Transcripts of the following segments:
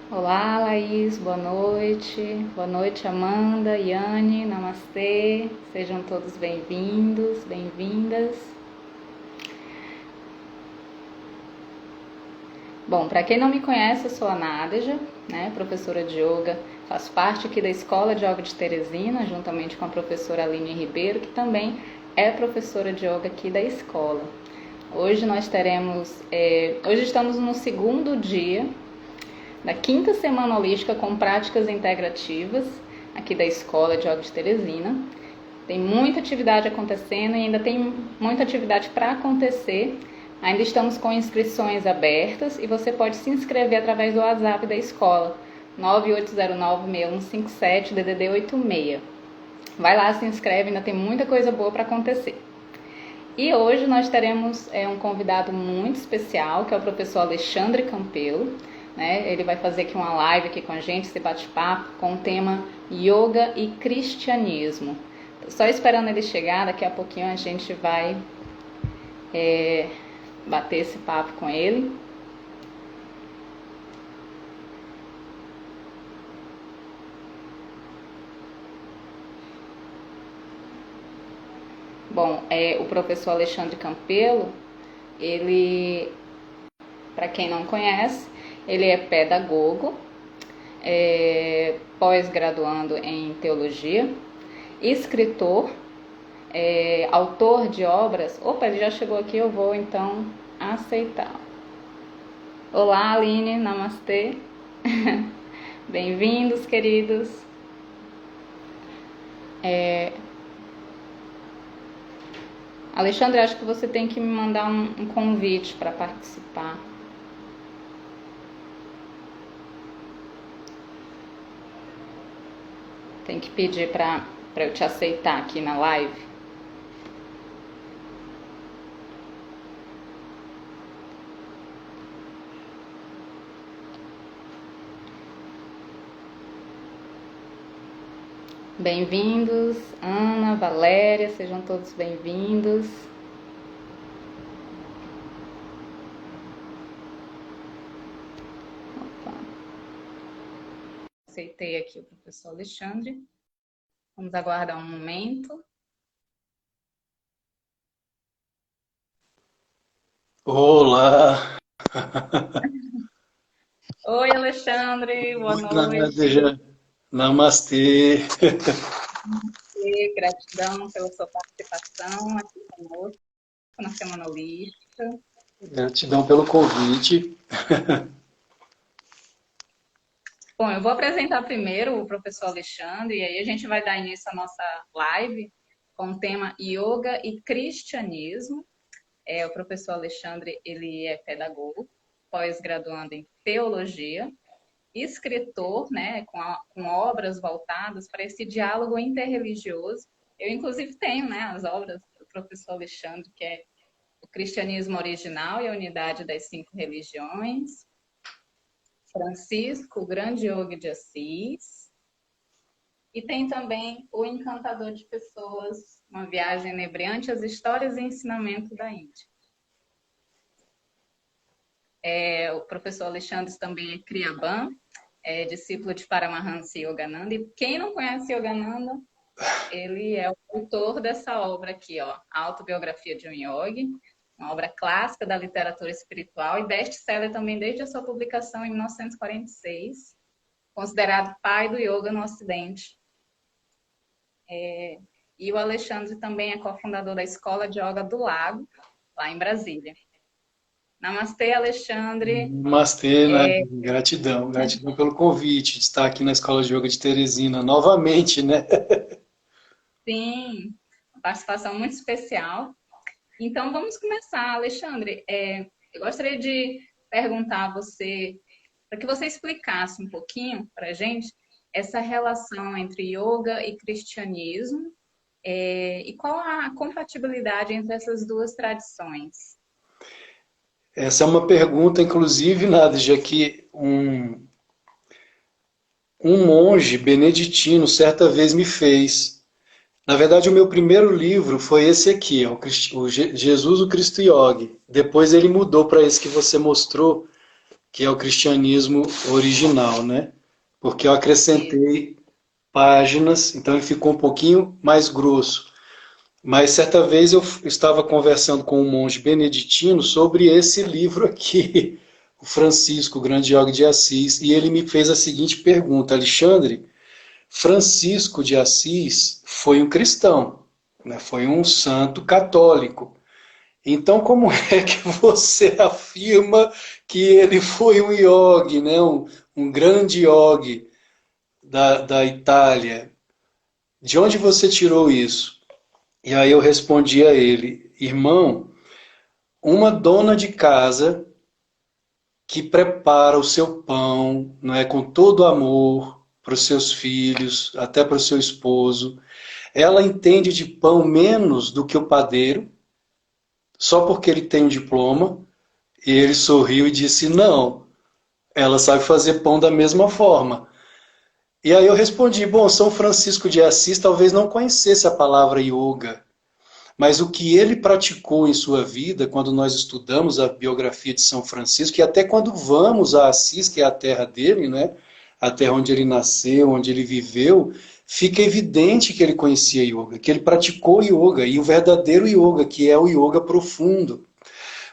Olá, Laís, boa noite. Boa noite, Amanda, Yane, namastê. Sejam todos bem-vindos, bem-vindas. Bom, para quem não me conhece, eu sou a Nádeja, né, professora de yoga. Faço parte aqui da Escola de Yoga de Teresina, juntamente com a professora Aline Ribeiro, que também é professora de yoga aqui da escola. Hoje nós teremos, hoje estamos no segundo dia da quinta semana holística com práticas integrativas aqui da Escola de Yoga de Teresina. Tem muita atividade acontecendo e ainda tem muita atividade para acontecer. Ainda estamos com inscrições abertas e você pode se inscrever através do WhatsApp da escola 98096157 DDD 86. Vai lá, se inscreve, ainda tem muita coisa boa para acontecer. E hoje nós teremos um convidado muito especial, que é o professor Alexandre Campelo. Né? Ele vai fazer aqui uma live aqui com a gente, esse bate-papo, com o tema Yoga e Cristianismo. Tô só esperando ele chegar, daqui a pouquinho a gente vai bater esse papo com ele. Bom, o professor Alexandre Campelo, ele, para quem não conhece, ele é pedagogo, pós-graduando em teologia, escritor, autor de obras. Opa, ele já chegou aqui, eu vou então aceitar. Olá, Aline, namastê. Bem-vindos, queridos. Alexandre, acho que você tem que me mandar um convite para participar. Tem que pedir para eu te aceitar aqui na live. Bem-vindos, Ana, Valéria, sejam todos bem-vindos. Opa. Aceitei aqui o professor Alexandre. Vamos aguardar um momento. Olá! Oi, Alexandre, boa noite. Nádeja. Namastê! E gratidão pela sua participação aqui conosco na Semana Holística. Gratidão pelo convite. Bom, eu vou apresentar primeiro o professor Alexandre, e aí a gente vai dar início à nossa live com o tema Yoga e Cristianismo. O professor Alexandre, ele é pedagogo, pós-graduando em teologia, escritor, né, com obras voltadas para esse diálogo interreligioso. Eu, inclusive, tenho, né, as obras do professor Alexandre, que é o Cristianismo Original e a Unidade das Cinco Religiões, Francisco, o Grande Yogi de Assis, e tem também o Encantador de Pessoas, uma viagem inebriante às histórias e ensinamento da Índia. O professor Alexandre também é Kriyaban, discípulo de Paramahansa Yogananda, e quem não conhece Yogananda, ele é o autor dessa obra aqui, ó, A Autobiografia de um Yogi, uma obra clássica da literatura espiritual e best-seller também desde a sua publicação em 1946, considerado pai do yoga no Ocidente. E o Alexandre também é cofundador da Escola de Yoga do Lago, lá em Brasília. Namastê, Alexandre. Namastê, né? Gratidão. Gratidão pelo convite de estar aqui na Escola de Yoga de Teresina novamente, né? Sim, uma participação muito especial. Então, vamos começar. Alexandre, eu gostaria de perguntar a você, para que você explicasse um pouquinho para a gente essa relação entre yoga e cristianismo, e qual a compatibilidade entre essas duas tradições. Essa é uma pergunta, inclusive, Nádeja, que um monge beneditino certa vez me fez. Na verdade, o meu primeiro livro foi esse aqui, ó, Jesus, o Cristo Yogi. Depois ele mudou para esse que você mostrou, que é o cristianismo original, né? Porque eu acrescentei páginas, então ele ficou um pouquinho mais grosso. Mas certa vez eu estava conversando com um monge beneditino sobre esse livro aqui, o Francisco, o Grande Iogue de Assis, e ele me fez a seguinte pergunta: Alexandre, Francisco de Assis foi um cristão, né? Foi um santo católico. Então, como é que você afirma que ele foi um iogue, né? Um grande iogue da Itália? De onde você tirou isso? E aí eu respondi a ele: irmão, uma dona de casa que prepara o seu pão, não é, com todo amor para os seus filhos, até para o seu esposo, ela entende de pão menos do que o padeiro, só porque ele tem um diploma. E ele sorriu e disse: não, ela sabe fazer pão da mesma forma. E aí eu respondi: bom, São Francisco de Assis talvez não conhecesse a palavra yoga, mas o que ele praticou em sua vida, quando nós estudamos a biografia de São Francisco, e até quando vamos a Assis, que é a terra dele, né? A terra onde ele nasceu, onde ele viveu, fica evidente que ele conhecia yoga, que ele praticou yoga, e o verdadeiro yoga, que é o yoga profundo.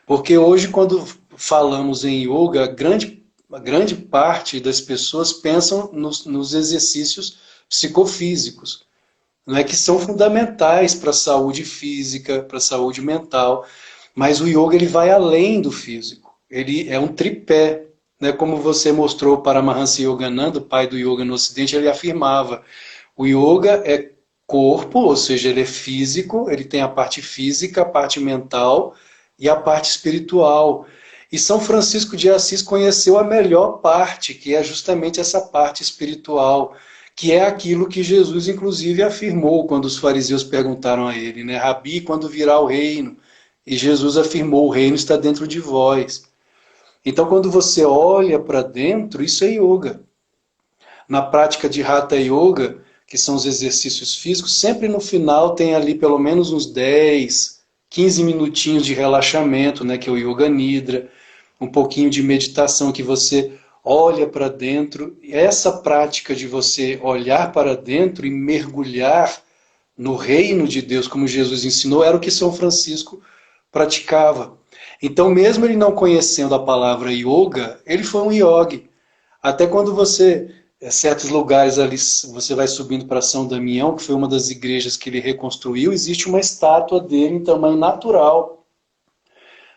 Porque hoje, quando falamos em yoga, a grande parte das pessoas pensam nos exercícios psicofísicos, não é, que são fundamentais para a saúde física, para a saúde mental, mas o yoga ele vai além do físico. Ele é um tripé, né? Como você mostrou para Mahansa Yogananda, o pai do yoga no Ocidente, ele afirmava: o yoga é corpo, ou seja, ele é físico, ele tem a parte física, a parte mental e a parte espiritual. E São Francisco de Assis conheceu a melhor parte, que é justamente essa parte espiritual, que é aquilo que Jesus, inclusive, afirmou quando os fariseus perguntaram a ele, né? Rabi, quando virá o reino? E Jesus afirmou: o reino está dentro de vós. Então, quando você olha para dentro, isso é yoga. Na prática de Hatha Yoga, que são os exercícios físicos, sempre no final tem ali pelo menos uns 10, 15 minutinhos de relaxamento, né, que é o Yoga Nidra, um pouquinho de meditação que você olha para dentro. E essa prática de você olhar para dentro e mergulhar no reino de Deus, como Jesus ensinou, era o que São Francisco praticava. Então, mesmo ele não conhecendo a palavra yoga, ele foi um yogi. Até quando você, em certos lugares ali, você vai subindo para São Damião, que foi uma das igrejas que ele reconstruiu, existe uma estátua dele em tamanho natural,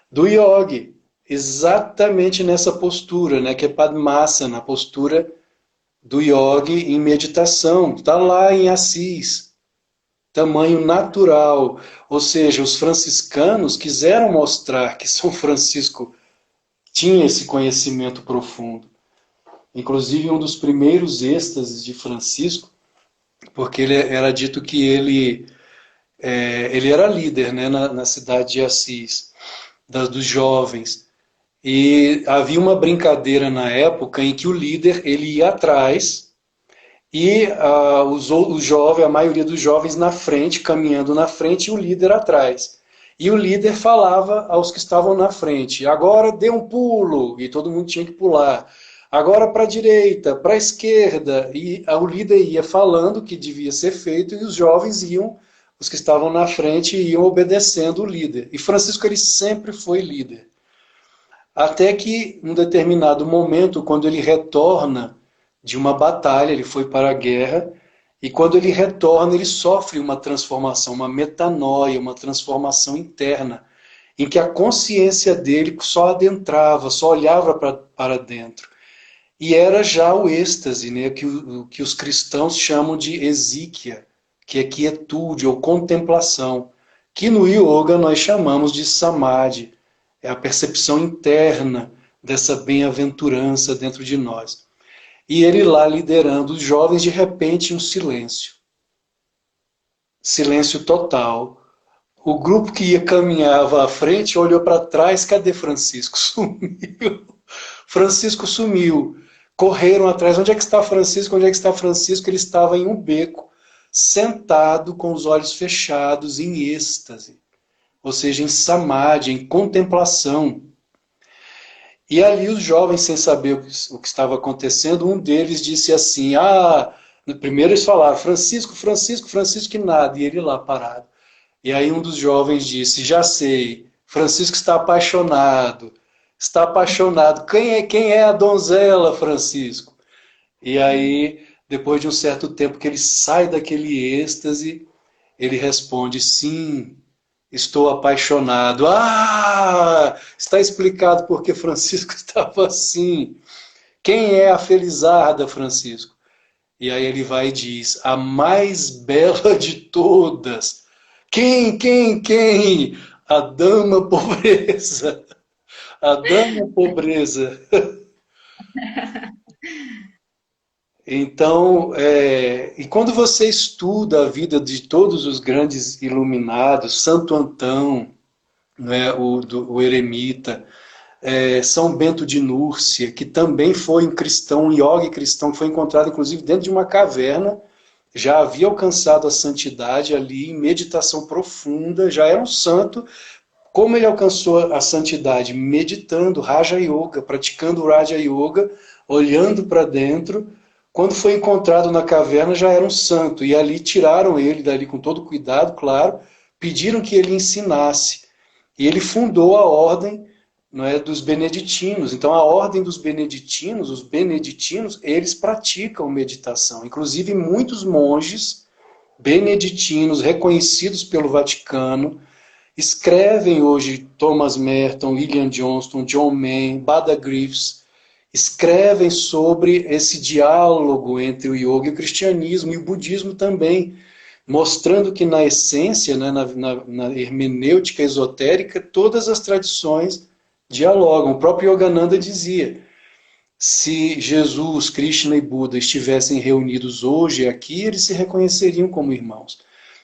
do yogi, exatamente nessa postura, né, que é Padmasana, a postura do yogi em meditação. Está lá em Assis, tamanho natural. Ou seja, os franciscanos quiseram mostrar que São Francisco tinha esse conhecimento profundo. Inclusive, um dos primeiros êxtases de Francisco, porque ele era dito que ele era líder, né, na cidade de Assis, dos jovens. E havia uma brincadeira na época em que o líder ele ia atrás e a maioria dos jovens na frente, caminhando na frente, e o líder atrás. E o líder falava aos que estavam na frente: agora dê um pulo, e todo mundo tinha que pular. Agora para a direita, para a esquerda, e o líder ia falando o que devia ser feito, e os jovens iam, os que estavam na frente, iam obedecendo o líder. E Francisco ele sempre foi líder. Até que, em um determinado momento, quando ele retorna de uma batalha, ele foi para a guerra, e quando ele retorna, ele sofre uma transformação, uma metanoia, uma transformação interna, em que a consciência dele só adentrava, só olhava para dentro. E era já o êxtase, né, que os cristãos chamam de exíquia, que é quietude ou contemplação, que no yoga nós chamamos de samadhi, é a percepção interna dessa bem-aventurança dentro de nós. E ele lá liderando os jovens, de repente um silêncio. Silêncio total. O grupo que caminhava à frente olhou para trás: cadê Francisco? Sumiu. Francisco sumiu. Correram atrás: onde é que está Francisco? Onde é que está Francisco? Ele estava em um beco, sentado com os olhos fechados, em êxtase. Ou seja, em samadhi, em contemplação. E ali os jovens, sem saber o que estava acontecendo, um deles disse assim, primeiro eles falaram, Francisco, Francisco, Francisco, que nada, e ele lá parado. E aí um dos jovens disse, já sei, Francisco está apaixonado, quem é a donzela, Francisco? E aí, depois de um certo tempo que ele sai daquele êxtase, ele responde, sim, estou apaixonado. Ah, está explicado porque Francisco estava assim. Quem é a Felizarda, Francisco? E aí ele vai e diz, a mais bela de todas. Quem? A dama pobreza. A dama pobreza. Então, e quando você estuda a vida de todos os grandes iluminados, Santo Antão, né, o eremita, São Bento de Núrcia, que também foi um cristão, um iogue cristão, que foi encontrado inclusive dentro de uma caverna, já havia alcançado a santidade ali, em meditação profunda, já era um santo. Como ele alcançou a santidade? Meditando, Raja Yoga, praticando Raja Yoga, olhando para dentro. Quando foi encontrado na caverna, já era um santo. E ali tiraram ele dali com todo cuidado, claro, pediram que ele ensinasse. E ele fundou a ordem, não é, dos beneditinos. Então, a ordem dos beneditinos, os beneditinos, eles praticam meditação. Inclusive, muitos monges beneditinos, reconhecidos pelo Vaticano, escrevem hoje Thomas Merton, William Johnston, John Main, Bada Griffiths, escrevem sobre esse diálogo entre o yoga e o cristianismo e o budismo também, mostrando que na essência, né, na hermenêutica esotérica, todas as tradições dialogam. O próprio Yogananda dizia, se Jesus, Krishna e Buda estivessem reunidos hoje aqui, eles se reconheceriam como irmãos,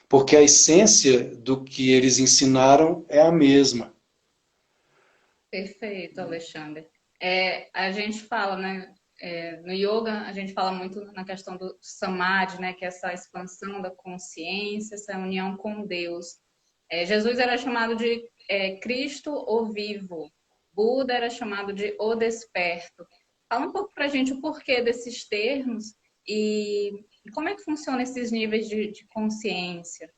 porque a essência do que eles ensinaram é a mesma. Perfeito, Alexandre. A gente fala, né? No yoga, a gente fala muito na questão do samadhi, né? Que é essa expansão da consciência, essa união com Deus. Jesus era chamado de Cristo o vivo. Buda era chamado de o desperto. Fala um pouco para a gente o porquê desses termos e como é que funcionam esses níveis de consciência.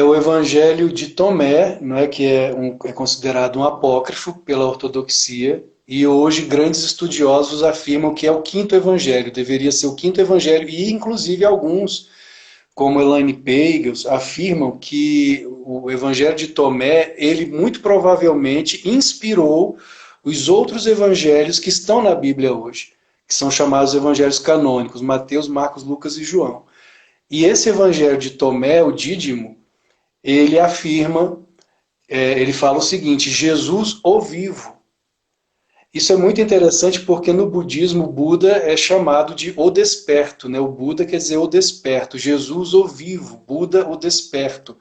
O Evangelho de Tomé, não é, que é considerado um apócrifo pela ortodoxia, e hoje grandes estudiosos afirmam que é o quinto evangelho, deveria ser o quinto evangelho, e inclusive alguns, como Elaine Pagels, afirmam que o Evangelho de Tomé, ele muito provavelmente inspirou os outros evangelhos que estão na Bíblia hoje, que são chamados evangelhos canônicos, Mateus, Marcos, Lucas e João. E esse Evangelho de Tomé, o Dídimo, ele afirma, ele fala o seguinte, Jesus o vivo. Isso é muito interessante porque no budismo, o Buda é chamado de o desperto, né? O Buda quer dizer o desperto, Jesus o vivo, Buda o desperto.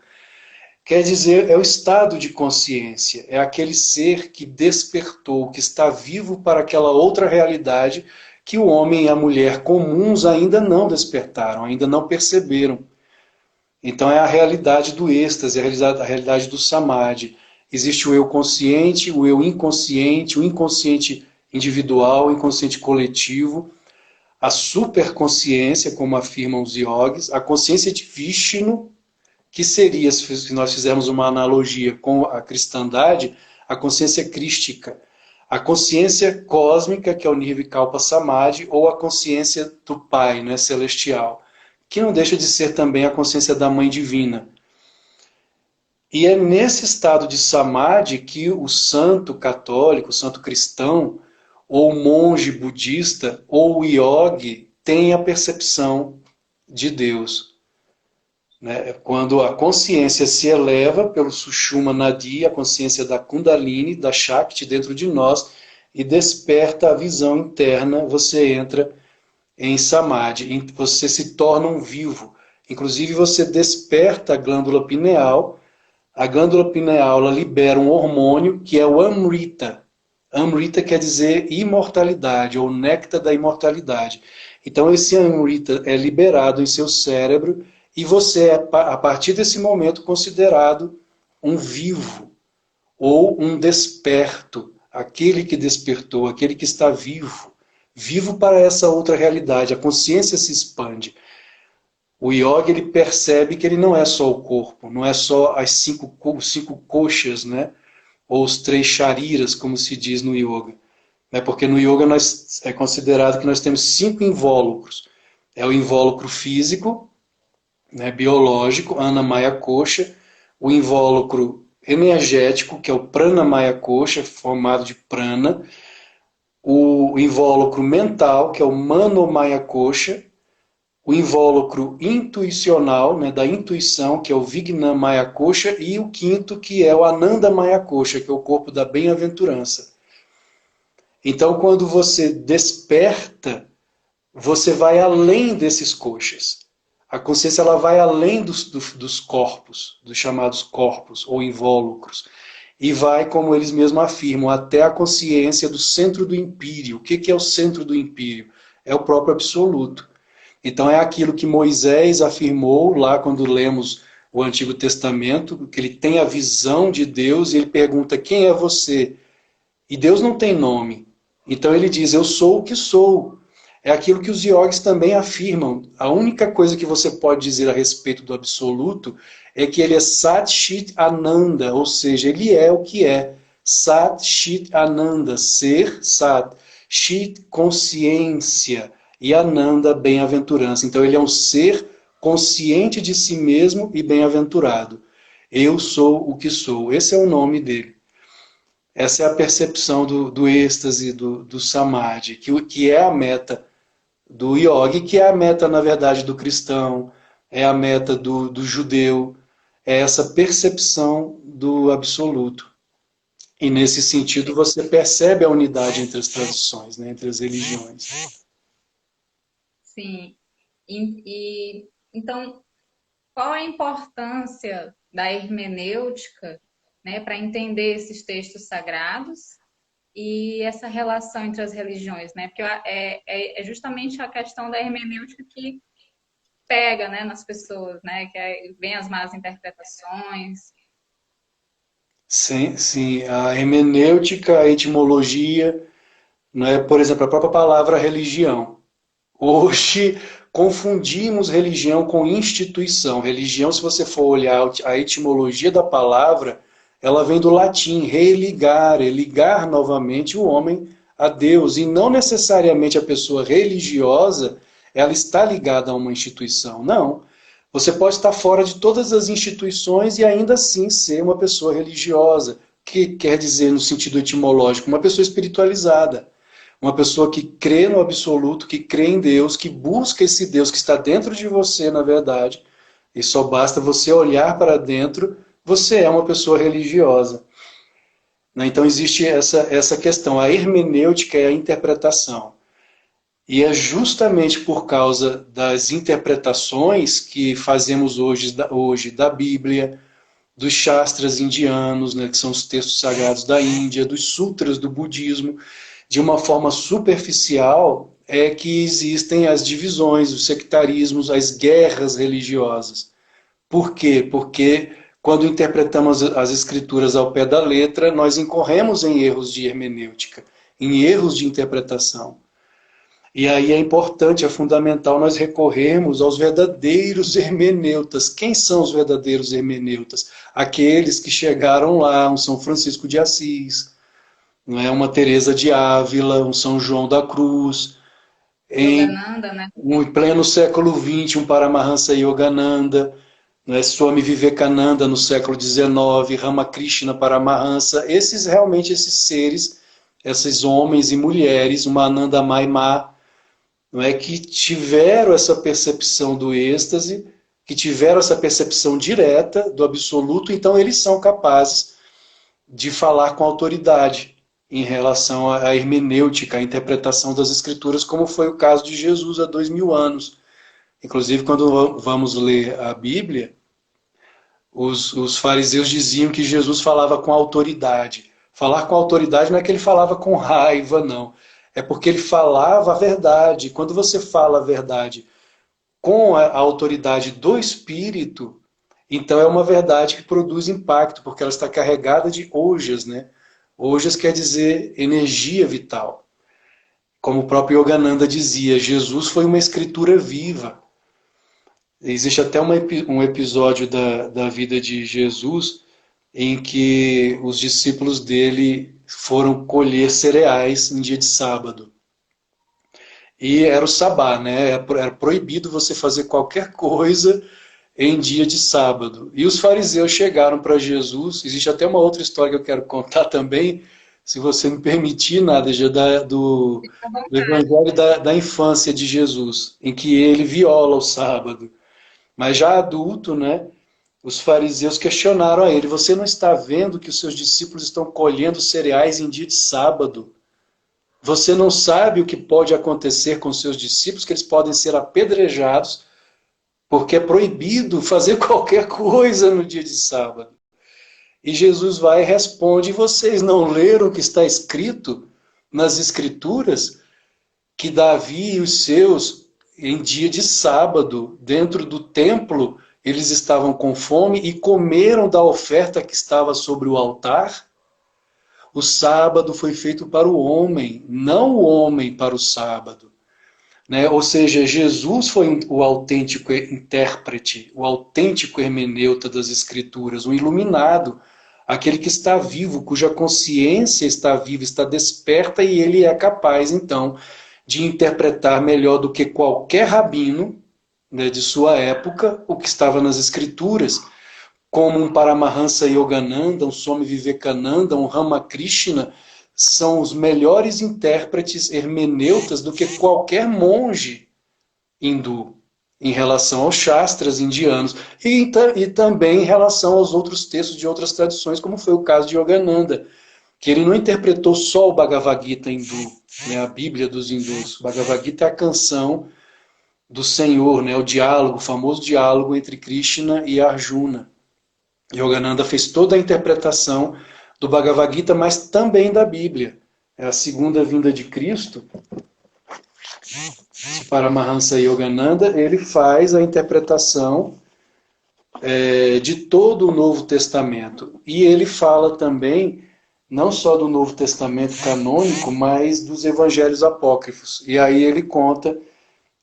Quer dizer, é o estado de consciência, é aquele ser que despertou, que está vivo para aquela outra realidade que o homem e a mulher comuns ainda não despertaram, ainda não perceberam. Então é a realidade do êxtase, a realidade do samadhi. Existe o eu consciente, o eu inconsciente, o inconsciente individual, o inconsciente coletivo, a superconsciência, como afirmam os yogis, a consciência de Vishnu, que seria, se nós fizermos uma analogia com a cristandade, a consciência crística, a consciência cósmica, que é o Nirvikalpa Samadhi, ou a consciência do Pai, né, celestial, que não deixa de ser também a consciência da Mãe Divina. E é nesse estado de samadhi que o santo católico, o santo cristão, ou o monge budista, ou o yogi, tem a percepção de Deus. Né? Quando a consciência se eleva pelo Sushumna Nadi, a consciência da Kundalini, da Shakti dentro de nós, e desperta a visão interna, você entra em samadhi, você se torna um vivo. Inclusive você desperta a glândula pineal. A glândula pineal ela libera um hormônio que é o Amrita. Amrita quer dizer imortalidade, ou néctar da imortalidade. Então esse Amrita é liberado em seu cérebro e você é, a partir desse momento, considerado um vivo ou um desperto. aquele que despertou, aquele que está vivo, vivo para essa outra realidade. A consciência se expande. O yogi, ele percebe que ele não é só o corpo, não é só as cinco coxas, né? Ou os três shariras, como se diz no yoga. Porque no yoga é considerado que nós temos 5 invólucros. É o invólucro físico, né, biológico, Annamaya Kosha, o invólucro energético, que é o Pranamaya Kosha, formado de prana, o invólucro mental, que é o Manomaya Kosha, o invólucro intuicional, né, da intuição, que é o Vijnanamaya Kosha, e o quinto, que é o Anandamaya Kosha, que é o corpo da bem-aventurança. Então, quando você desperta, você vai além desses coxas. A consciência ela vai além dos corpos, dos chamados corpos ou invólucros, e vai, como eles mesmos afirmam, até a consciência do centro do empírio. O que é o centro do empírio? É o próprio absoluto. Então é aquilo que Moisés afirmou lá quando lemos o Antigo Testamento, que ele tem a visão de Deus e ele pergunta: quem é você? E Deus não tem nome. Então ele diz: eu sou o que sou. É aquilo que os yogis também afirmam. A única coisa que você pode dizer a respeito do absoluto é que ele é Sat Chit Ananda, ou seja, ele é o que é. Sat Chit Ananda, ser, Sat. Chit, consciência. E Ananda, bem-aventurança. Então ele é um ser consciente de si mesmo e bem-aventurado. Eu sou o que sou. Esse é o nome dele. Essa é a percepção do êxtase, do samadhi, que é a meta do yogi, que é a meta, na verdade, do cristão, é a meta do judeu, é essa percepção do absoluto. E nesse sentido você percebe a unidade entre as tradições, né, entre as religiões. Sim. Então, qual a importância da hermenêutica, né, para entender esses textos sagrados e essa relação entre as religiões, né? Porque é justamente a questão da hermenêutica que pega, né, nas pessoas, né? Que vem as más interpretações. Sim, sim. A hermenêutica, a etimologia, né, por exemplo, a própria palavra religião. Hoje confundimos religião com instituição. Religião, se você for olhar a etimologia da palavra, ela vem do latim, religare, ligar novamente o homem a Deus. E não necessariamente a pessoa religiosa, ela está ligada a uma instituição. Não. Você pode estar fora de todas as instituições e ainda assim ser uma pessoa religiosa, que quer dizer, no sentido etimológico, uma pessoa espiritualizada. Uma pessoa que crê no absoluto, que crê em Deus, que busca esse Deus que está dentro de você, na verdade, e só basta você olhar para dentro, você é uma pessoa religiosa. Então existe essa questão, a hermenêutica é a interpretação. E é justamente por causa das interpretações que fazemos hoje da Bíblia, dos Shastras indianos, né, que são os textos sagrados da Índia, dos sutras do budismo, de uma forma superficial, é que existem as divisões, os sectarismos, as guerras religiosas. Por quê? Porque quando interpretamos as escrituras ao pé da letra, nós incorremos em erros de hermenêutica, em erros de interpretação. E aí é importante, é fundamental nós recorrermos aos verdadeiros hermeneutas. Quem são os verdadeiros hermeneutas? Aqueles que chegaram lá, um São Francisco de Assis, não é, uma Teresa de Ávila, um São João da Cruz, Yogananda, né? em pleno século XX, um Paramahansa Yogananda, não é, Swami Vivekananda no século XIX, Ramakrishna Paramahansa, esses seres, esses homens e mulheres, uma Ananda Maimá, não é, que tiveram essa percepção do êxtase, que tiveram essa percepção direta do absoluto, então eles são capazes de falar com autoridade em relação à hermenêutica, à interpretação das escrituras, como foi o caso de Jesus há 2000 anos. Inclusive, quando vamos ler a Bíblia, os fariseus diziam que Jesus falava com autoridade. Falar com autoridade não é que ele falava com raiva, não. É porque ele falava a verdade. Quando você fala a verdade com a autoridade do Espírito, então é uma verdade que produz impacto, porque ela está carregada de ojas, né? Ojas quer dizer energia vital. Como o próprio Yogananda dizia, Jesus foi uma escritura viva. Existe até um episódio da vida de Jesus em que os discípulos dele foram colher cereais em dia de sábado. E era o sabá, né? Era proibido você fazer qualquer coisa em dia de sábado. E os fariseus chegaram para Jesus. Existe até uma outra história que eu quero contar também, se você me permitir, Nádia, do Evangelho da infância de Jesus, em que ele viola o sábado. Mas já adulto, né? Os fariseus questionaram a ele: você não está vendo que os seus discípulos estão colhendo cereais em dia de sábado? Você não sabe o que pode acontecer com seus discípulos, que eles podem ser apedrejados, porque é proibido fazer qualquer coisa no dia de sábado. E Jesus vai e responde: vocês não leram o que está escrito nas Escrituras? Que Davi e os seus, em dia de sábado, dentro do templo, eles estavam com fome e comeram da oferta que estava sobre o altar? O sábado foi feito para o homem, não o homem para o sábado. Né? Ou seja, Jesus foi o autêntico intérprete, o autêntico hermeneuta das Escrituras, o iluminado, aquele que está vivo, cuja consciência está viva, está desperta, e ele é capaz, então, de interpretar melhor do que qualquer rabino, né, de sua época, o que estava nas Escrituras, como um Paramahansa Yogananda, um Swami Vivekananda, um Ramakrishna, são os melhores intérpretes hermeneutas do que qualquer monge hindu em relação aos Shastras indianos e também em relação aos outros textos de outras tradições, como foi o caso de Yogananda, que ele não interpretou só o Bhagavad Gita hindu, né, a Bíblia dos hindus. O Bhagavad Gita é a canção do Senhor, né, o diálogo, o famoso diálogo entre Krishna e Arjuna. Yogananda fez toda a interpretação do Bhagavad Gita, mas também da Bíblia. É a segunda vinda de Cristo. Paramahansa Yogananda, ele faz a interpretação de todo o Novo Testamento. E ele fala também, não só do Novo Testamento canônico, mas dos evangelhos apócrifos. E aí ele conta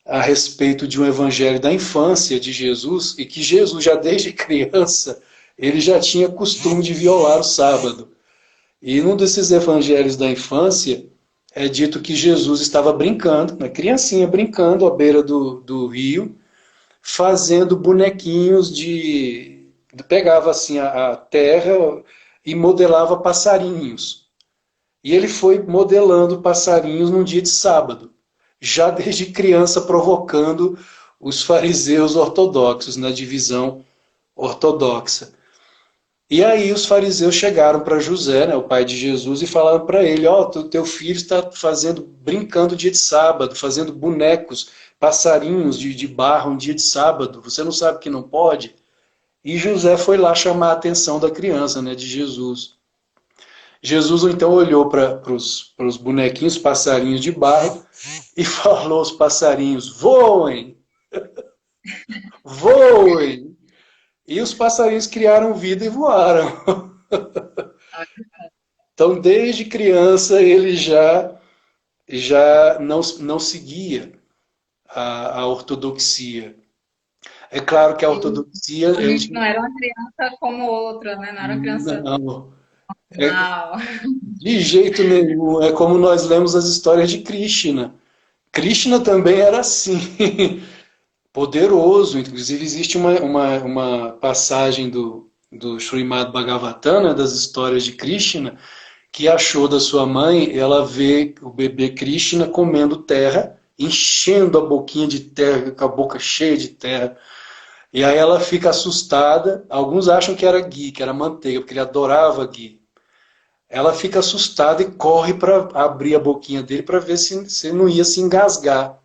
a respeito de um evangelho da infância de Jesus, e que Jesus, já desde criança, ele já tinha costume de violar o sábado. E num desses evangelhos da infância, é dito que Jesus estava brincando, uma criancinha brincando à beira do rio, fazendo bonequinhos pegava assim a terra e modelava passarinhos. E ele foi modelando passarinhos num dia de sábado, já desde criança provocando os fariseus ortodoxos, na divisão ortodoxa. E aí os fariseus chegaram para José, né, o pai de Jesus, e falaram para ele: ó, teu filho está brincando dia de sábado, fazendo bonecos, passarinhos de barro um dia de sábado, você não sabe que não pode? E José foi lá chamar a atenção da criança, né, de Jesus. Jesus então olhou para os bonequinhos, passarinhos de barro, e falou aos passarinhos: voem! Voem! E os passarinhos criaram vida e voaram. Então, desde criança, ele já não seguia a ortodoxia. É claro que a ortodoxia... Não era uma criança como outra, né? Não era uma criança Não, normal. de jeito nenhum. É como nós lemos as histórias de Krishna. Krishna também era assim, poderoso. Inclusive, existe uma passagem do Srimad Bhagavatam, né, das histórias de Krishna, que achou da sua mãe, ela vê o bebê Krishna comendo terra, enchendo a boquinha de terra, com a boca cheia de terra. E aí ela fica assustada. Alguns acham que era ghee, que era manteiga, porque ele adorava ghee. Ela fica assustada e corre para abrir a boquinha dele para ver se não ia se engasgar.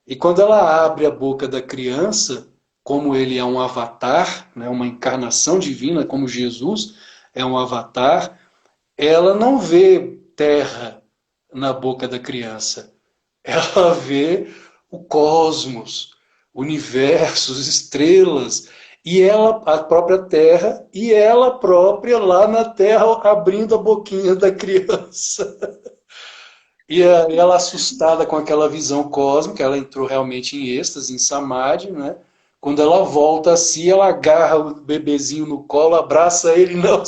E quando ela abre a boca da criança, como ele é um avatar, né, uma encarnação divina, como Jesus é um avatar, ela não vê terra na boca da criança. Ela vê o cosmos, o universo, as estrelas. e ela, a própria terra, e ela própria lá na terra abrindo a boquinha da criança. E ela assustada com aquela visão cósmica, ela entrou realmente em êxtase, em samadhi, né? Quando ela volta assim, ela agarra o bebezinho no colo, abraça ele, não,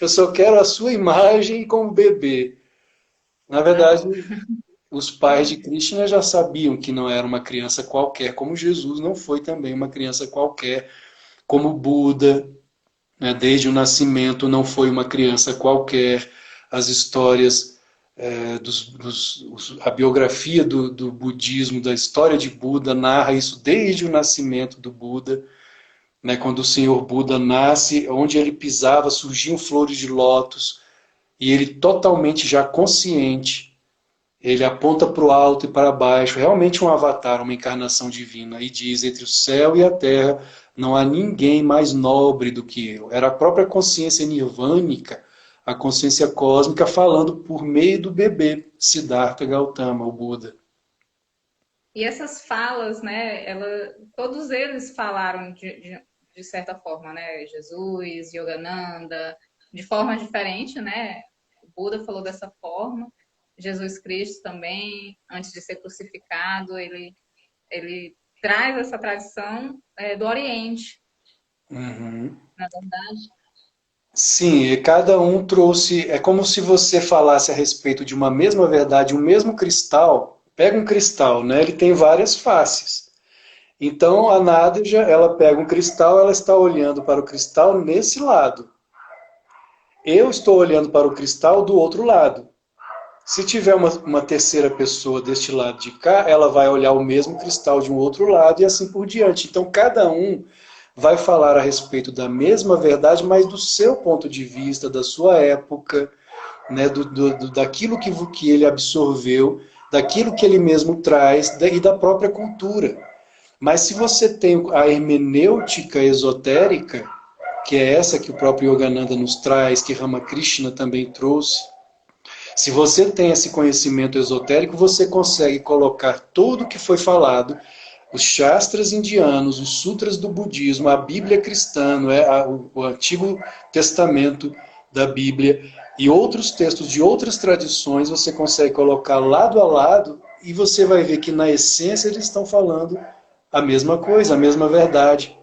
eu só quero a sua imagem como bebê. Na verdade, Aham. os pais de Krishna já sabiam que não era uma criança qualquer, como Jesus não foi também uma criança qualquer, como Buda, né, desde o nascimento não foi uma criança qualquer. As histórias, a biografia do budismo, da história de Buda, narra isso desde o nascimento do Buda. Né, quando o Senhor Buda nasce, onde ele pisava surgiam flores de lótus, e ele totalmente já consciente, ele aponta para o alto e para baixo, realmente um avatar, uma encarnação divina, e diz: entre o céu e a terra não há ninguém mais nobre do que eu. Era a própria consciência nirvânica, a consciência cósmica, falando por meio do bebê Siddhartha Gautama, o Buda. E essas falas, né, todos eles falaram de certa forma, né, Jesus, Yogananda, de forma diferente, né, o Buda falou dessa forma, Jesus Cristo também, antes de ser crucificado, ele traz essa tradição do Oriente, Uhum. na verdade. Sim, e cada um trouxe. É como se você falasse a respeito de uma mesma verdade, um mesmo cristal. Pega um cristal, né? Ele tem várias faces. Então a Nádeja, ela pega um cristal, ela está olhando para o cristal nesse lado. Eu estou olhando para o cristal do outro lado. Se tiver uma terceira pessoa deste lado de cá, ela vai olhar o mesmo cristal de um outro lado e assim por diante. Então cada um vai falar a respeito da mesma verdade, mas do seu ponto de vista, da sua época, né, daquilo que ele absorveu, daquilo que ele mesmo traz e da própria cultura. Mas se você tem a hermenêutica esotérica, que é essa que o próprio Yogananda nos traz, que Ramakrishna também trouxe, se você tem esse conhecimento esotérico, você consegue colocar tudo o que foi falado, os Shastras indianos, os Sutras do budismo, a Bíblia cristã, o Antigo Testamento da Bíblia e outros textos de outras tradições, você consegue colocar lado a lado e você vai ver que na essência eles estão falando a mesma coisa, a mesma verdade.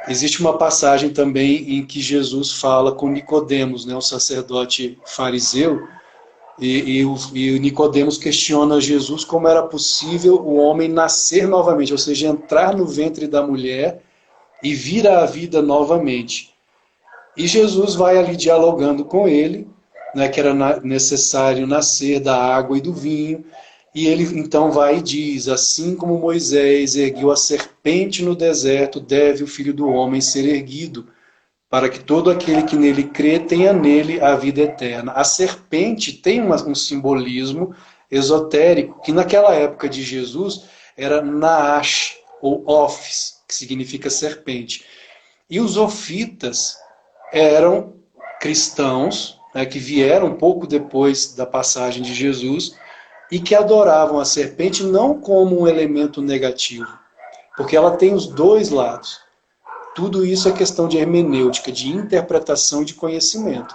Existe uma passagem também em que Jesus fala com Nicodemos, né, o sacerdote fariseu, e o Nicodemos questiona Jesus como era possível o homem nascer novamente, ou seja, entrar no ventre da mulher e vir à vida novamente. E Jesus vai ali dialogando com ele, né, que era necessário nascer da água e do vinho, e ele então vai e diz: assim como Moisés ergueu a serpente no deserto, deve o Filho do Homem ser erguido, para que todo aquele que nele crê tenha nele a vida eterna. A serpente tem um simbolismo esotérico, que naquela época de Jesus era Naash, ou Ophis, que significa serpente. E os ofitas eram cristãos, né, que vieram um pouco depois da passagem de Jesus, e que adoravam a serpente não como um elemento negativo, porque ela tem os dois lados. Tudo isso é questão de hermenêutica, de interpretação de conhecimento.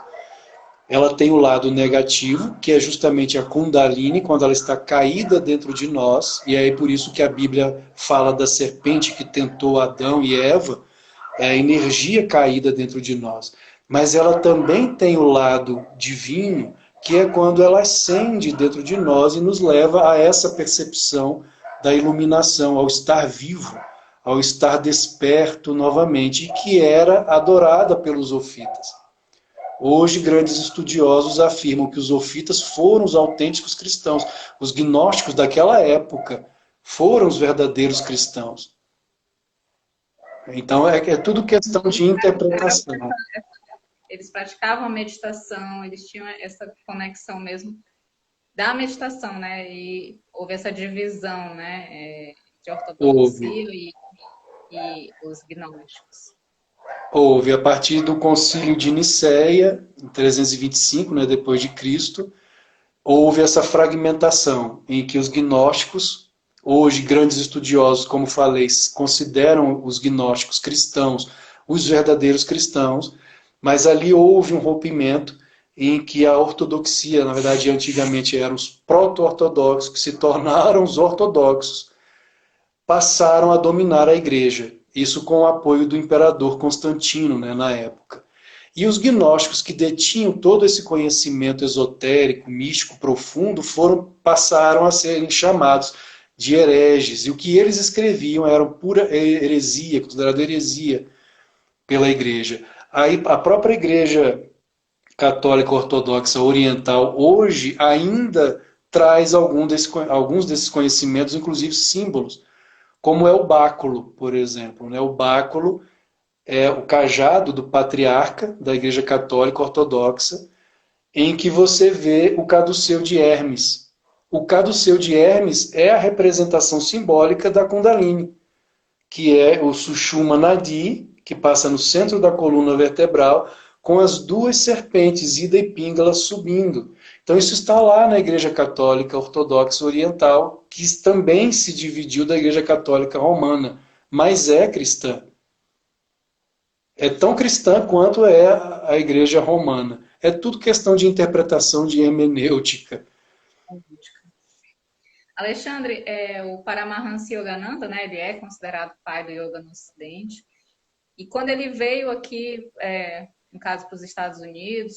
Ela tem o lado negativo, que é justamente a Kundalini, quando ela está caída dentro de nós, e é por isso que a Bíblia fala da serpente que tentou Adão e Eva, é a energia caída dentro de nós. Mas ela também tem o lado divino, que é quando ela ascende dentro de nós e nos leva a essa percepção da iluminação, ao estar vivo, ao estar desperto novamente, e que era adorada pelos ofitas. Hoje, grandes estudiosos afirmam que os ofitas foram os autênticos cristãos. Os gnósticos daquela época foram os verdadeiros cristãos. Então, é tudo questão de interpretação. Eles praticavam a meditação, eles tinham essa conexão mesmo da meditação, né? E houve essa divisão, né? De ortodoxia Houve. e os gnósticos. Houve, a partir do concílio de Nicéia, em 325, né, depois de Cristo, houve essa fragmentação em que os gnósticos, Hoje, grandes estudiosos, como falei, consideram os gnósticos cristãos os verdadeiros cristãos, mas ali houve um rompimento em que a ortodoxia, na verdade, antigamente eram os proto-ortodoxos, que se tornaram os ortodoxos, passaram a dominar a igreja. Isso com o apoio do imperador Constantino, né, na época. E os gnósticos que detinham todo esse conhecimento esotérico, místico, profundo, passaram a serem chamados de hereges. E o que eles escreviam era pura heresia, considerado heresia pela igreja. Aí a própria igreja católica ortodoxa oriental hoje ainda traz alguns desses conhecimentos, inclusive símbolos, como é o báculo, por exemplo. Né? O báculo é o cajado do patriarca da igreja católica ortodoxa, em que você vê o caduceu de Hermes. O caduceu de Hermes é a representação simbólica da Kundalini, que é o Sushumna Nadi, que passa no centro da coluna vertebral, com as duas serpentes, Ida e Pingala, subindo. Então isso está lá na Igreja Católica Ortodoxa Oriental, que também se dividiu da Igreja Católica Romana, mas é cristã. É tão cristã quanto é a Igreja Romana. É tudo questão de interpretação, de hermenêutica. Alexandre, o Paramahansa Yogananda, né, ele é considerado o pai do yoga no Ocidente. E quando ele veio aqui, no caso para os Estados Unidos,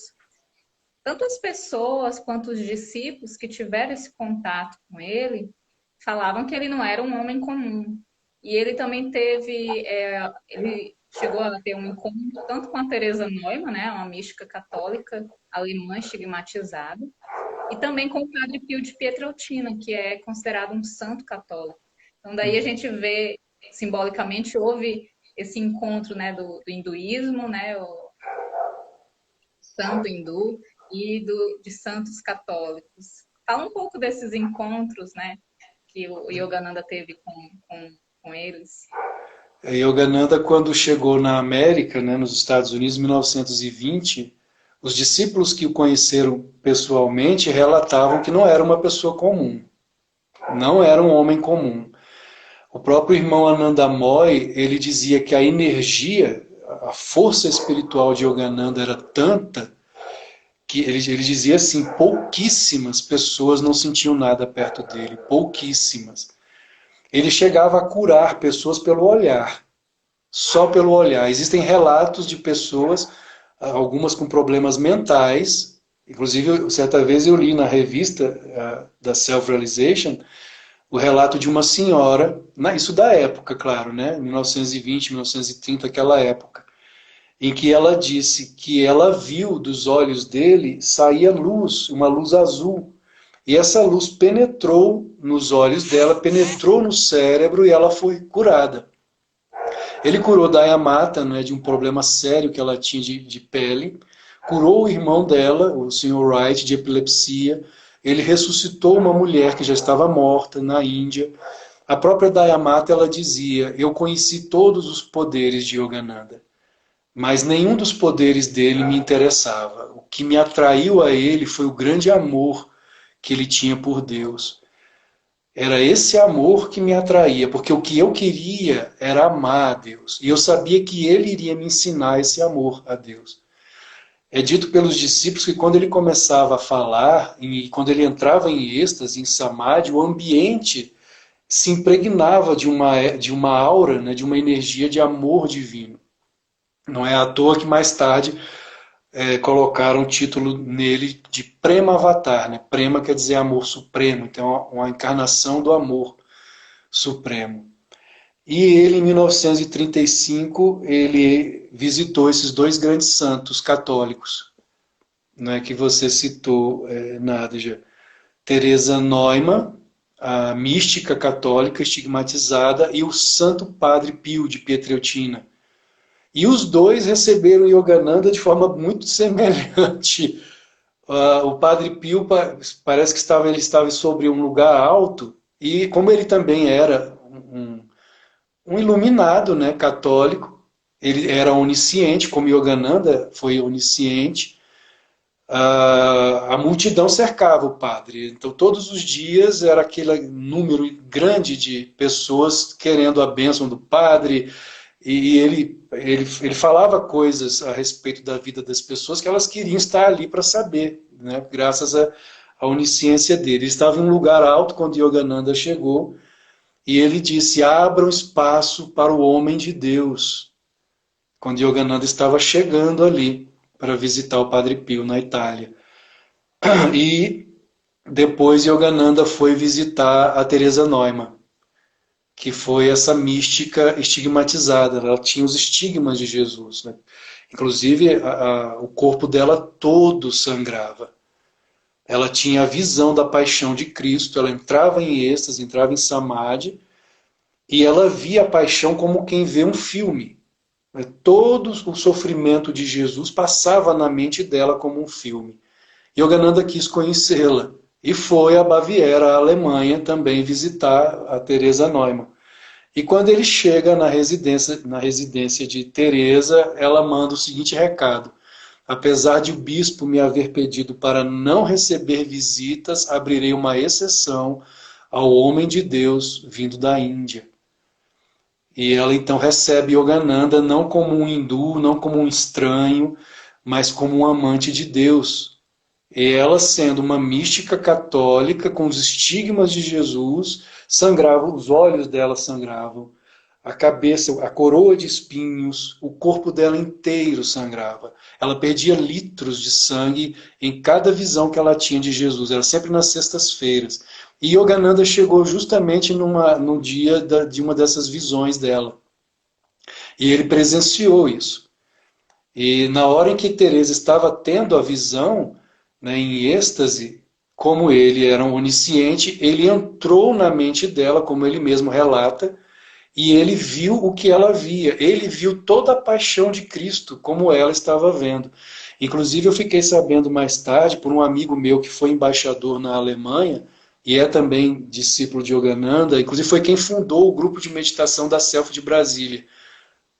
tanto as pessoas quanto os discípulos que tiveram esse contato com ele falavam que ele não era um homem comum. E ele também ele chegou a ter um encontro tanto com a Teresa Neumann, né, uma mística católica alemã estigmatizada, e também com o Padre Pio de Pietrelcina, que é considerado um santo católico. Então daí a gente vê, simbolicamente, houve esse encontro, né, do hinduísmo, né, o santo hindu, e de santos católicos. Fala um pouco desses encontros, né, que o Yogananda teve com eles. Yogananda, quando chegou na América, né, nos Estados Unidos, em 1920, os discípulos que o conheceram pessoalmente relatavam que não era uma pessoa comum. Não era um homem comum. O próprio irmão Ananda Moy, ele dizia que a energia, a força espiritual de Yogananda era tanta que ele dizia assim, pouquíssimas pessoas não sentiam nada perto dele, pouquíssimas. Ele chegava a curar pessoas pelo olhar, só pelo olhar. Existem relatos de pessoas, algumas com problemas mentais, inclusive certa vez eu li na revista da Self-Realization, o relato de uma senhora, isso da época, claro, né? 1920, 1930, aquela época, em que ela disse que ela viu dos olhos dele saía luz, uma luz azul. E essa luz penetrou nos olhos dela, penetrou no cérebro e ela foi curada. Ele curou Dayamata, né, de um problema sério que ela tinha de pele, curou o irmão dela, o Sr. Wright, de epilepsia. Ele ressuscitou uma mulher que já estava morta na Índia. A própria Dayamata, ela dizia, eu conheci todos os poderes de Yogananda, mas nenhum dos poderes dele me interessava. O que me atraiu a ele foi o grande amor que ele tinha por Deus. Era esse amor que me atraía, porque o que eu queria era amar a Deus. E eu sabia que ele iria me ensinar esse amor a Deus. É dito pelos discípulos que quando ele começava a falar, e quando ele entrava em êxtase, em samadhi, o ambiente se impregnava de uma aura, né, de uma energia de amor divino. Não é à toa que mais tarde colocaram o título nele de Prema Avatar. Né? Prema quer dizer amor supremo, então uma encarnação do amor supremo. E ele, em 1935, ele visitou esses dois grandes santos católicos, né, que você citou, Nadja. Teresa Neumann, a mística católica estigmatizada, e o Santo Padre Pio de Pietrelcina. E os dois receberam Yogananda de forma muito semelhante. O Padre Pio parece que ele estava sobre um lugar alto, e como ele também era um iluminado, né, católico, ele era onisciente, como Yogananda foi onisciente, a multidão cercava o padre. Então, todos os dias era aquele número grande de pessoas querendo a bênção do padre, e ele falava coisas a respeito da vida das pessoas que elas queriam estar ali para saber, né? Graças à onisciência dele. Ele estava em um lugar alto quando Yogananda chegou, e ele disse: abra um espaço para o homem de Deus. Quando Yogananda estava chegando ali para visitar o Padre Pio na Itália. E depois Yogananda foi visitar a Teresa Neumann, que foi essa mística estigmatizada. Ela tinha os estigmas de Jesus, né? Inclusive, o corpo dela todo sangrava. Ela tinha a visão da paixão de Cristo, ela entrava em êxtase, entrava em samadhi, e ela via a paixão como quem vê um filme. Todo o sofrimento de Jesus passava na mente dela como um filme. Yogananda quis conhecê-la e foi à Baviera, à Alemanha, também visitar a Teresa Neumann. E quando ele chega na residência de Teresa, ela manda o seguinte recado: apesar de o bispo me haver pedido para não receber visitas, abrirei uma exceção ao homem de Deus vindo da Índia. E ela então recebe Yogananda não como um hindu, não como um estranho, mas como um amante de Deus. E ela, sendo uma mística católica, com os estigmas de Jesus, sangrava, os olhos dela sangravam, a cabeça, a coroa de espinhos, o corpo dela inteiro sangrava. Ela perdia litros de sangue em cada visão que ela tinha de Jesus, era sempre nas sextas-feiras. E Yogananda chegou justamente no dia de uma dessas visões dela. E ele presenciou isso. E na hora em que Teresa estava tendo a visão, né, em êxtase, como ele era um onisciente, ele entrou na mente dela, como ele mesmo relata, e ele viu o que ela via. Ele viu toda a paixão de Cristo, como ela estava vendo. Inclusive, eu fiquei sabendo mais tarde, por um amigo meu que foi embaixador na Alemanha, e é também discípulo de Yogananda, inclusive foi quem fundou o grupo de meditação da Selfie de Brasília,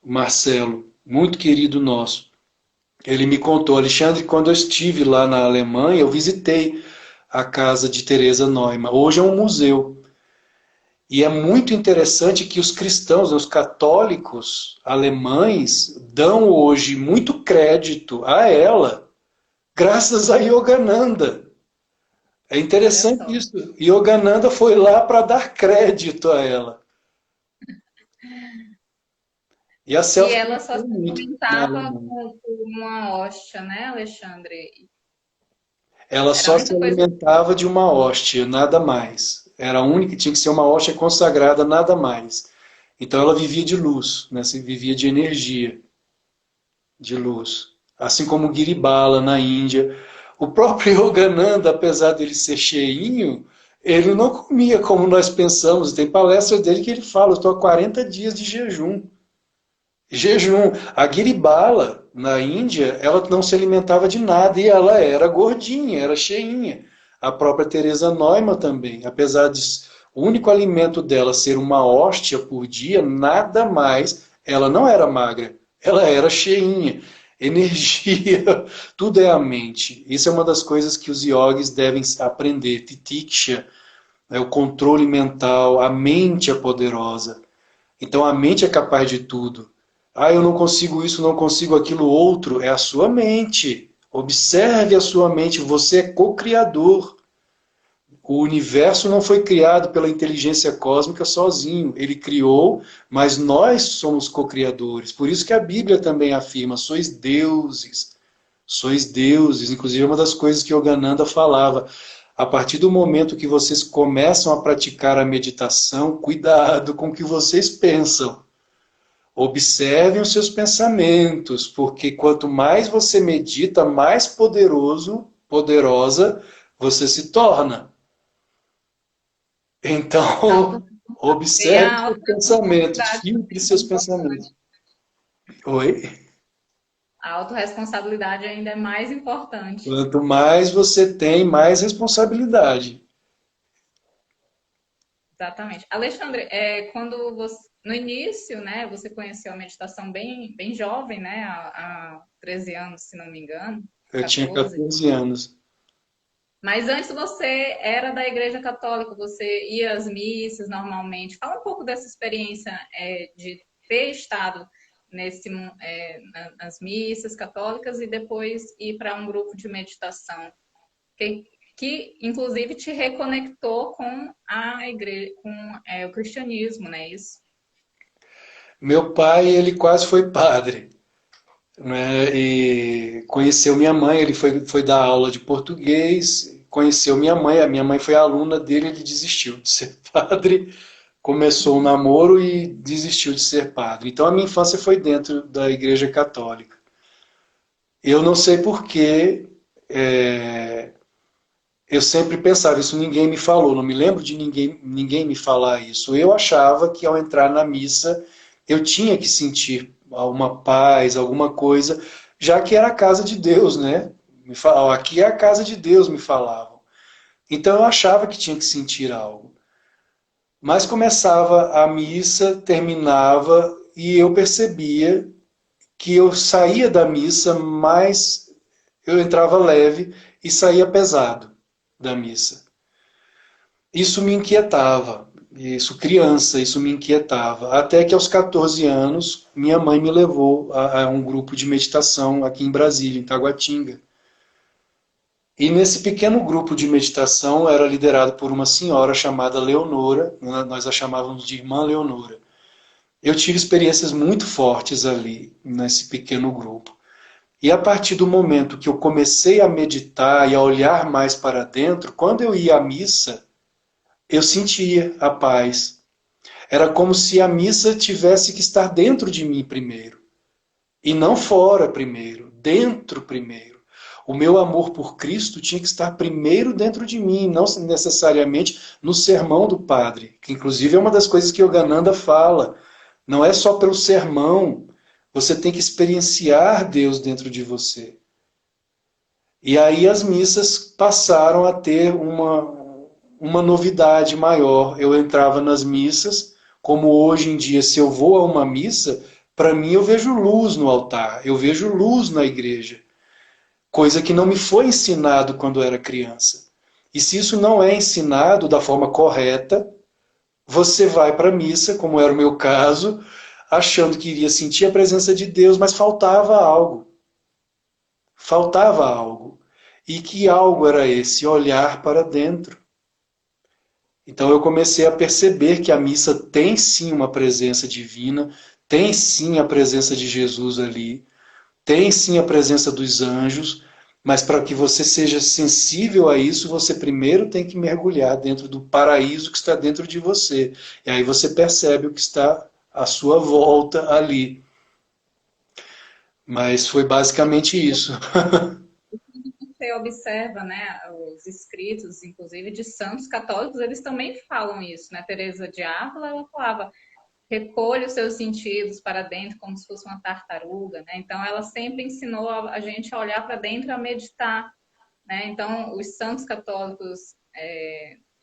o Marcelo, muito querido nosso. Ele me contou: Alexandre, quando eu estive lá na Alemanha, eu visitei a casa de Teresa Neumann. Hoje é um museu. E é muito interessante que os cristãos, os católicos alemães, dão hoje muito crédito a ela, graças a Yogananda. É Olha interessante só. isso. Yogananda foi lá para dar crédito a ela. E a E selfie ela só se cresceu muito na alimentava Alemanha. com uma hóstia, né, Alexandre? Ela Era a só se única coisa. alimentava de uma hóstia, nada mais. Era a única, tinha que ser uma hóstia consagrada, nada mais. Então ela vivia de luz, né? Vivia de energia, de luz. Assim como Giribala na Índia. O próprio Yogananda, apesar dele ser cheinho, ele não comia como nós pensamos. Tem palestras dele que ele fala: eu estou há 40 dias de jejum. Jejum. A Giribala, na Índia, ela não se alimentava de nada e ela era gordinha, era cheinha. A própria Teresa Neumann também, apesar de o único alimento dela ser uma hóstia por dia, nada mais, ela não era magra, ela era cheinha. Energia, tudo é a mente. Isso é uma das coisas que os yogis devem aprender. Titiksha, é o controle mental, a mente é poderosa. Então a mente é capaz de tudo. Ah, eu não consigo isso, não consigo aquilo outro. É a sua mente. Observe a sua mente. Você é co-criador. O universo não foi criado pela inteligência cósmica sozinho. Ele criou, mas nós somos co-criadores. Por isso que a Bíblia também afirma: sois deuses. Sois deuses. Inclusive, é uma das coisas que Yogananda falava. A partir do momento que vocês começam a praticar a meditação, cuidado com o que vocês pensam. Observem os seus pensamentos, porque quanto mais você medita, mais poderoso, poderosa você se torna. Auto, Então, e observe a seus pensamentos, autorresponsabilidade filtre também é seus pensamentos. importante. Oi? A autorresponsabilidade ainda é mais importante. Quanto mais você tem, mais responsabilidade. Exatamente. Alexandre, quando você, no início, né, você conheceu a meditação bem jovem, né, há 13 anos, se não me engano, Eu tinha 14. 14 anos. Mas antes você era da Igreja Católica, você ia às missas normalmente. Fala um pouco dessa experiência de ter estado nas missas católicas e depois ir para um grupo de meditação, que, que inclusive te reconectou com a igreja, com o cristianismo, né? Isso. Meu pai, ele quase foi padre, né? E conheceu minha mãe, ele foi dar aula de português, conheceu minha mãe, a minha mãe foi aluna dele, ele desistiu de ser padre, começou um namoro e desistiu de ser padre. Então a minha infância foi dentro da Igreja Católica. Eu não sei por que eu sempre pensava, isso ninguém me falou, não me lembro de ninguém me falar isso. Eu achava que ao entrar na missa eu tinha que sentir uma paz, alguma coisa, já que era a casa de Deus, né? Me falavam, aqui é a casa de Deus, me falavam. Então eu achava que tinha que sentir algo. Mas começava a missa, terminava e eu percebia que eu saía da missa, mas eu entrava leve e saía pesado da missa. Isso me inquietava, isso criança, isso me inquietava. Até que aos 14 anos, minha mãe me levou a um grupo de meditação aqui em Brasília, em Taguatinga. E nesse pequeno grupo de meditação era liderado por uma senhora chamada Leonora, nós a chamávamos de Irmã Leonora. Eu tive experiências muito fortes ali, nesse pequeno grupo. E a partir do momento que eu comecei a meditar e a olhar mais para dentro, quando eu ia à missa, eu sentia a paz. Era como se a missa tivesse que estar dentro de mim primeiro. E não fora primeiro, dentro primeiro. O meu amor por Cristo tinha que estar primeiro dentro de mim, não necessariamente no sermão do padre, que inclusive é uma das coisas que Yogananda fala. Não é só pelo sermão, você tem que experienciar Deus dentro de você. E aí as missas passaram a ter uma novidade maior. Eu entrava nas missas, como hoje em dia, se eu vou a uma missa, para mim eu vejo luz no altar, eu vejo luz na igreja, coisa que não me foi ensinado quando eu era criança. E se isso não é ensinado da forma correta, você vai para a missa, como era o meu caso, achando que iria sentir a presença de Deus, mas faltava algo. Faltava algo. E que algo era esse? Olhar para dentro. Então eu comecei a perceber que a missa tem sim uma presença divina, tem sim a presença de Jesus ali, tem sim a presença dos anjos, mas para que você seja sensível a isso, você primeiro tem que mergulhar dentro do paraíso que está dentro de você. E aí você percebe o que está à sua volta ali. Mas foi basicamente isso. Você observa, né, os escritos, inclusive de santos católicos, eles também falam isso, né? Teresa de Ávila, ela falava, recolhe os seus sentidos para dentro como se fosse uma tartaruga, né? Então ela sempre ensinou a gente a olhar para dentro e a meditar, né? Então os santos católicos,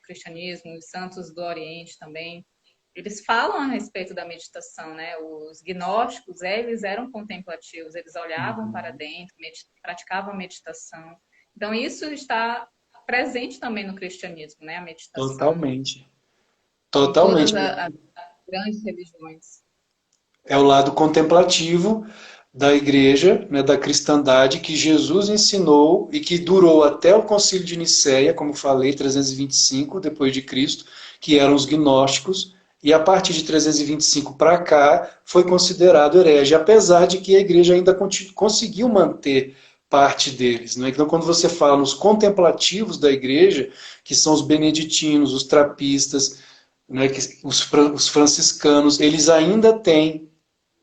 cristianismo, os santos do Oriente também, eles falam a respeito da meditação, né? Os gnósticos, eles eram contemplativos, eles olhavam para Uhum. dentro, praticavam a meditação. Então, isso está presente também no cristianismo, né? A meditação, Totalmente. em todas Totalmente. as grandes religiões. É o lado contemplativo da igreja, né, da cristandade, que Jesus ensinou e que durou até o Concílio de Nicéia, como falei, 325 depois de Cristo, que eram os gnósticos, e a partir de 325 para cá foi considerado herege, apesar de que a igreja ainda conseguiu manter parte deles. Né? Então, quando você fala nos contemplativos da igreja, que são os beneditinos, os trapistas, né, os franciscanos, eles ainda têm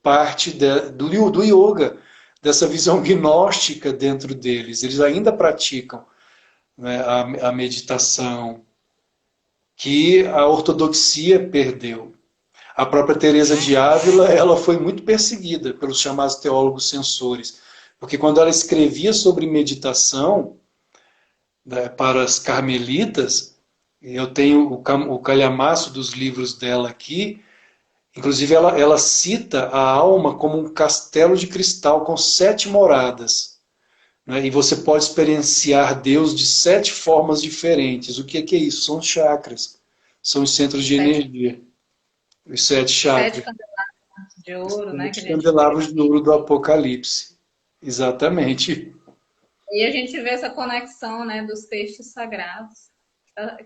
parte do yoga, dessa visão gnóstica dentro deles. Eles ainda praticam, né, a meditação, que a ortodoxia perdeu. A própria Teresa de Ávila, ela foi muito perseguida pelos chamados teólogos censores, porque quando ela escrevia sobre meditação, né, para as carmelitas, eu tenho o calhamaço dos livros dela aqui. Inclusive, ela cita a alma como um castelo de cristal com 7 moradas. né? E você pode experienciar Deus de 7 formas diferentes. O que é isso? São os chakras. São os centros de Sete, energia. Os 7 sete chakras. candelabros de Os ouro, né? Que a 7 gente vê. candelabros de ouro do Apocalipse. Exatamente. E a gente vê essa conexão, né, dos textos sagrados,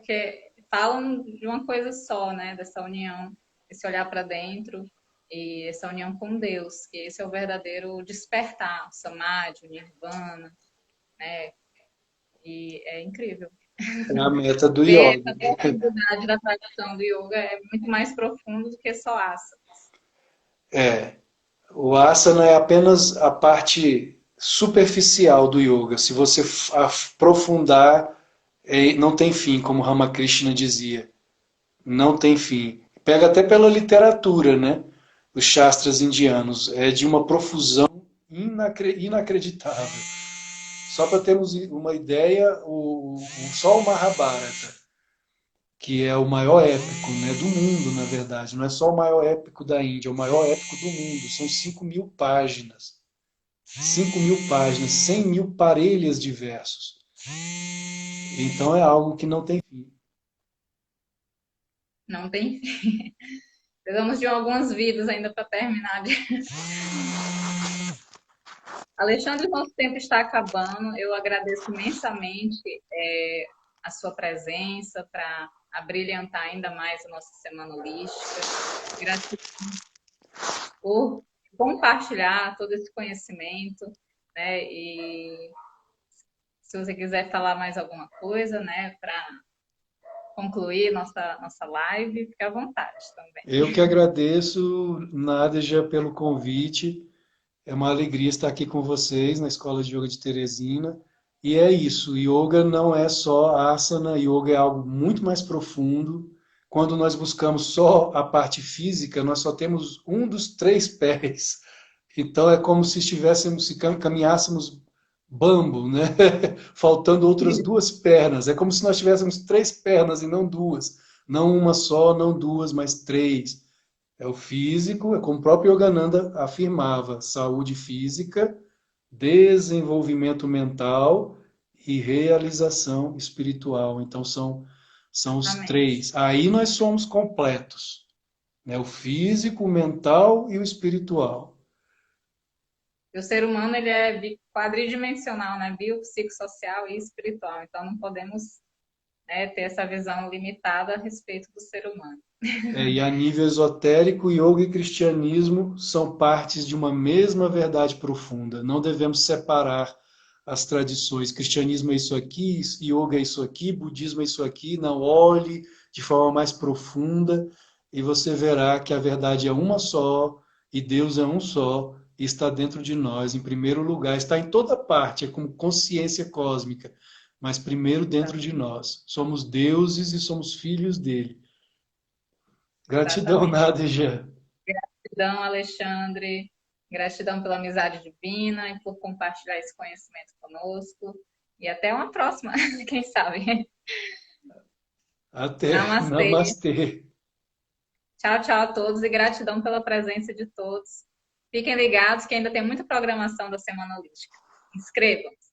que falam de uma coisa só, né, dessa união, esse olhar para dentro e essa união com Deus, que esse é o verdadeiro despertar, o samadhi, o nirvana, né, e é incrível. É a meta do Ver yoga. essa profundidade da tradição do yoga é muito mais profundo do que só asa. É. O asana é apenas a parte superficial do yoga. Se você aprofundar, não tem fim, como Ramakrishna dizia. Não tem fim. Pega até pela literatura, né? Os Shastras indianos. É de uma profusão inacreditável. Só para termos uma ideia, só o Mahabharata, que é o maior épico, né, do mundo, na verdade. Não é só o maior épico da Índia, é o maior épico do mundo. São 5.000 páginas. 5.000 páginas, 100.000 parelhas de versos. Então é algo que não tem fim. Não tem fim. Precisamos de algumas vidas ainda para terminar. Alexandre, nosso tempo está acabando. Eu agradeço imensamente a sua presença para abrilhantar ainda mais a nossa Semana Holística. Gratidão por compartilhar todo esse conhecimento, né? E se você quiser falar mais alguma coisa, né, para concluir nossa live, fique à vontade também. Eu que agradeço, Nádia, pelo convite. É uma alegria estar aqui com vocês na Escola de Yoga de Teresina. E é isso, yoga não é só asana, yoga é algo muito mais profundo. Quando nós buscamos só a parte física, nós só temos um dos 3 pés. Então é como se estivéssemos, se caminhássemos bambo, né? Faltando outras 2 pernas. É como se nós tivéssemos 3 pernas e não 2. Não uma só, não 2, mas 3. É o físico, é como o próprio Yogananda afirmava, saúde física, desenvolvimento mental e realização espiritual. Então são os Amém. 3. Aí nós somos completos, né? O físico, o mental e o espiritual. E o ser humano ele é quadridimensional, né? Biopsicossocial e espiritual. Então não podemos, né, ter essa visão limitada a respeito do ser humano. E a nível esotérico, yoga e cristianismo são partes de uma mesma verdade profunda. Não devemos separar as tradições. Cristianismo é isso aqui, yoga é isso aqui, budismo é isso aqui. Não, olhe de forma mais profunda e você verá que a verdade é uma só e Deus é um só e está dentro de nós, em primeiro lugar. Está em toda parte, é como consciência cósmica, mas primeiro dentro de nós. Somos deuses e somos filhos dele. Gratidão, Exatamente. Nádia. Gratidão, Alexandre. Gratidão pela amizade divina e por compartilhar esse conhecimento conosco. E até uma próxima, quem sabe. Até. Namastê. Namastê. Tchau, tchau a todos e gratidão pela presença de todos. Fiquem ligados que ainda tem muita programação da Semana Holística. Inscrevam-se.